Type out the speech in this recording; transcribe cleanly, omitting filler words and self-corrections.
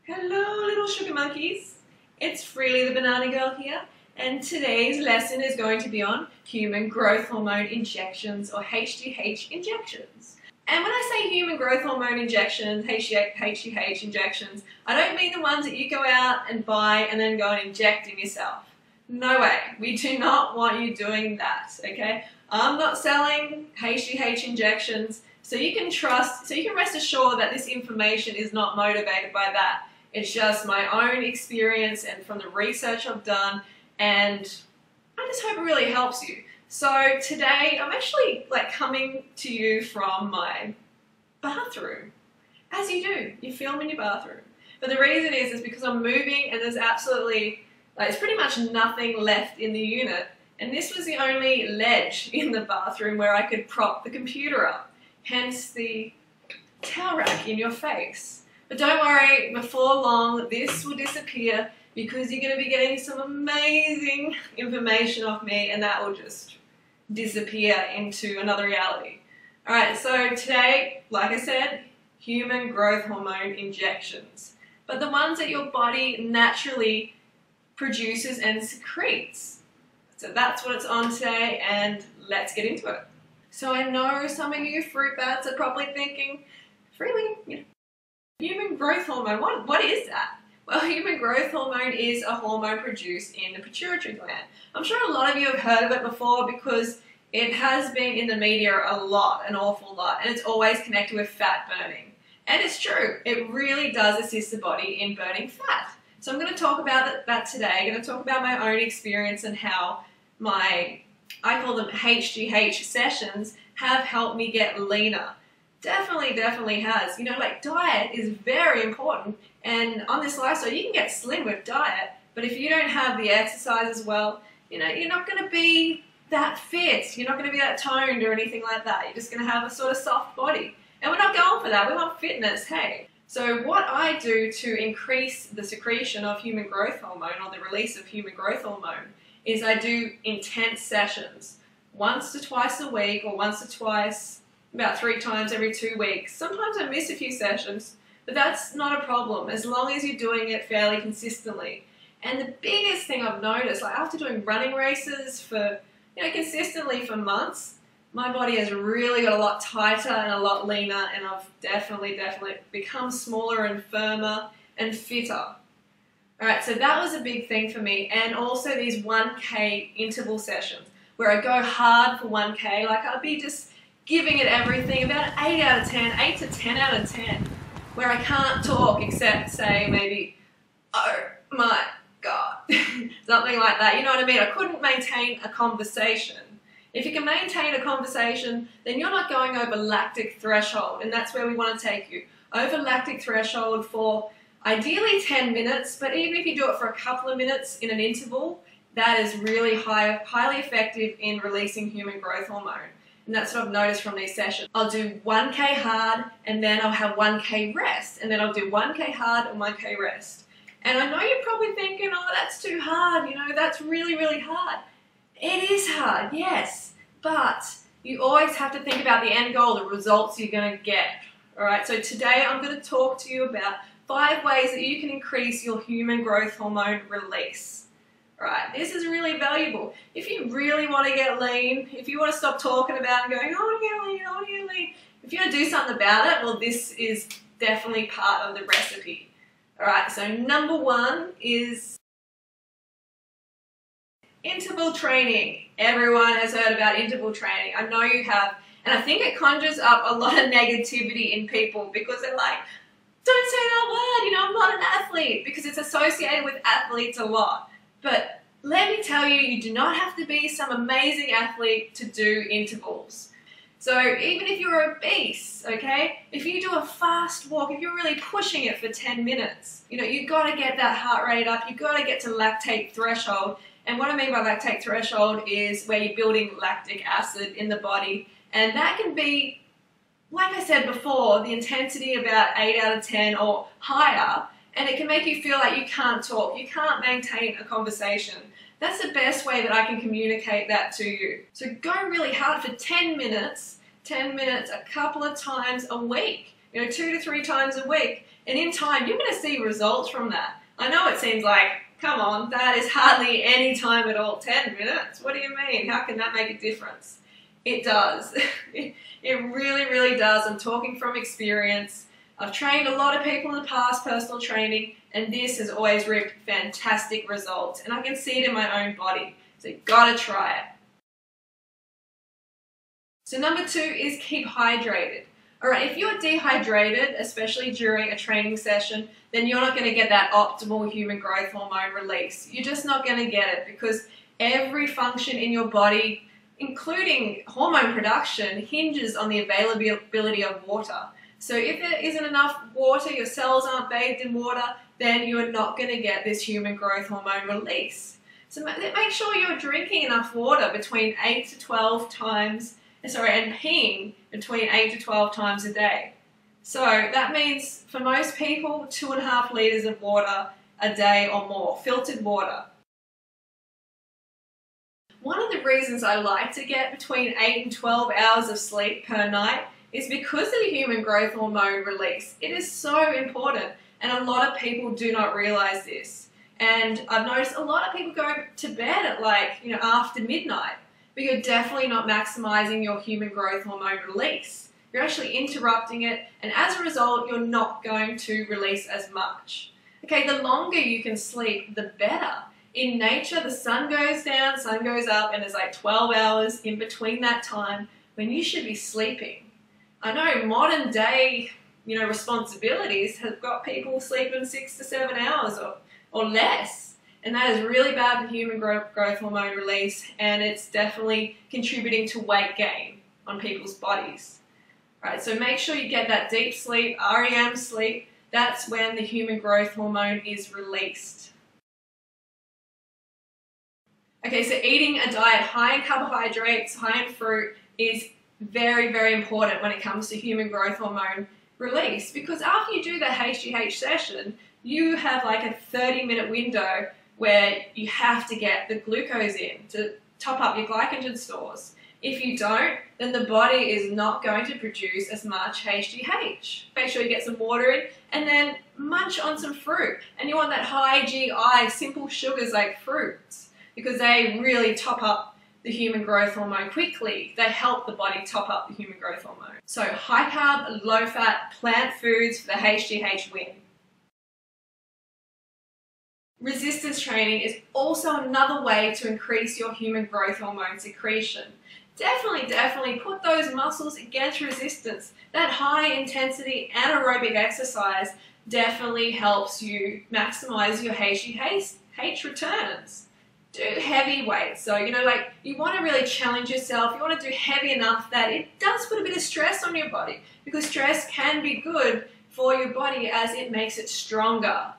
Hello little sugar monkeys, it's Freely the Banana Girl here, and today's lesson is going to be on human growth hormone injections or HGH injections. And when I say human growth hormone injections, HGH injections, I don't mean the ones that you go out and buy and then go and inject in yourself. No way, we do not want you doing that, okay? I'm not selling HGH injections, so you can rest assured that this information is not motivated by that. It's just my own experience and from the research I've done, and I just hope it really helps you. So today I'm actually coming to you from my bathroom. As you do, you film in your bathroom. But the reason is because I'm moving and there's absolutely, there's pretty much nothing left in the unit. And this was the only ledge in the bathroom where I could prop the computer up. Hence the towel rack in your face. But don't worry, before long this will disappear because you're going to be getting some amazing information off me and that will just disappear into another reality. Alright, so today, like I said, human growth hormone injections. But the ones that your body naturally produces and secretes. So that's what it's on today, and let's get into it. So I know some of you fruit bats are probably thinking, Freely, human growth hormone, what is that? Well, human growth hormone is a hormone produced in the pituitary gland. I'm sure a lot of you have heard of it before because it has been in the media a lot, an awful lot, and it's always connected with fat burning. And it's true, it really does assist the body in burning fat. So I'm going to talk about that today. I'm going to talk about my own experience and how I call them HGH sessions, have helped me get leaner. Definitely has. Diet is very important, and on this lifestyle you can get slim with diet, but if you don't have the exercise as well, you're not going to be that fit, you're not going to be that toned or anything like that. You're just going to have a sort of soft body, and we're not going for that. We want fitness, hey. So what I do to increase the secretion of human growth hormone, or the release of human growth hormone, is I do intense sessions, once to twice a week, or once to twice, about 3 times every 2 weeks. Sometimes I miss a few sessions, but that's not a problem as long as you're doing it fairly consistently. And the biggest thing I've noticed, after doing running races for, consistently for months, my body has really got a lot tighter and a lot leaner, and I've definitely become smaller and firmer and fitter. Alright, so that was a big thing for me, and also these 1K interval sessions where I go hard for 1K, I'll be just giving it everything, about an 8 out of 10, 8 to 10 out of 10, where I can't talk except say maybe, oh my God, something like that, you know what I mean? I couldn't maintain a conversation. If you can maintain a conversation, then you're not going over lactic threshold, and that's where we want to take you. Over lactic threshold for ideally 10 minutes, but even if you do it for a couple of minutes in an interval, that is really highly effective in releasing human growth hormone. And that's what I've noticed from these sessions. I'll do 1K hard, and then I'll have 1K rest, and then I'll do 1K hard and 1K rest. And I know you're probably thinking, oh, that's too hard, that's really hard. It is hard, yes, but you always have to think about the end goal, the results you're going to get. Alright, so today I'm going to talk to you about 5 ways that you can increase your human growth hormone release. Right, this is really valuable. If you really want to get lean, if you want to stop talking about it and going, I want to get lean, I want to get lean, if you want to do something about it, well, this is definitely part of the recipe. Alright, so number 1 is interval training. Everyone has heard about interval training. I know you have, and I think it conjures up a lot of negativity in people because they're like, don't say that word, I'm not an athlete, because it's associated with athletes a lot. But let me tell you, you do not have to be some amazing athlete to do intervals. So even if you're obese, okay, if you do a fast walk, if you're really pushing it for 10 minutes, you've got to get that heart rate up, you've got to get to lactate threshold. And what I mean by lactate threshold is where you're building lactic acid in the body. And that can be, like I said before, the intensity about 8 out of 10 or higher. And it can make you feel like you can't talk, you can't maintain a conversation. That's the best way that I can communicate that to you. So go really hard for 10 minutes a couple of times a week, 2 to 3 times a week. And in time, you're going to see results from that. I know it seems like, come on, that is hardly any time at all. 10 minutes? What do you mean? How can that make a difference? It does. It really, really does. I'm talking from experience. I've trained a lot of people in the past, personal training, and this has always reaped fantastic results. And I can see it in my own body. So you've got to try it. So number 2 is keep hydrated. Alright, if you're dehydrated, especially during a training session, then you're not going to get that optimal human growth hormone release. You're just not going to get it because every function in your body, including hormone production, hinges on the availability of water. So if there isn't enough water, your cells aren't bathed in water, then you're not going to get this human growth hormone release. So make sure you're drinking enough water between 8 to 12 times, and peeing between 8 to 12 times a day. So that means for most people, 2.5 liters of water a day or more, filtered water. One of the reasons I like to get between 8 and 12 hours of sleep per night is because of the human growth hormone release. It is so important, and a lot of people do not realize this. And I've noticed a lot of people go to bed at after midnight, but you're definitely not maximizing your human growth hormone release. You're actually interrupting it, and as a result, you're not going to release as much. Okay, the longer you can sleep, the better. In nature, the sun goes down, sun goes up, and there's like 12 hours in between that time when you should be sleeping. I know modern day, responsibilities have got people sleeping 6 to 7 hours or less. And that is really bad for human growth hormone release, and it's definitely contributing to weight gain on people's bodies. Right, so make sure you get that deep sleep, REM sleep. That's when the human growth hormone is released. Okay, so eating a diet high in carbohydrates, high in fruit is very, very important when it comes to human growth hormone release, because after you do the HGH session, you have like a 30-minute window where you have to get the glucose in to top up your glycogen stores. If you don't, then the body is not going to produce as much HGH. Make sure you get some water in, and then munch on some fruit. And you want that high GI, simple sugars like fruits, because they really top up the human growth hormone quickly. They help the body top up the human growth hormone. So high carb, low fat, plant foods for the HGH win. Resistance training is also another way to increase your human growth hormone secretion. Definitely put those muscles against resistance. That high intensity anaerobic exercise definitely helps you maximize your HGH returns. Do heavy weights. So, you want to really challenge yourself. You want to do heavy enough that it does put a bit of stress on your body, because stress can be good for your body as it makes it stronger.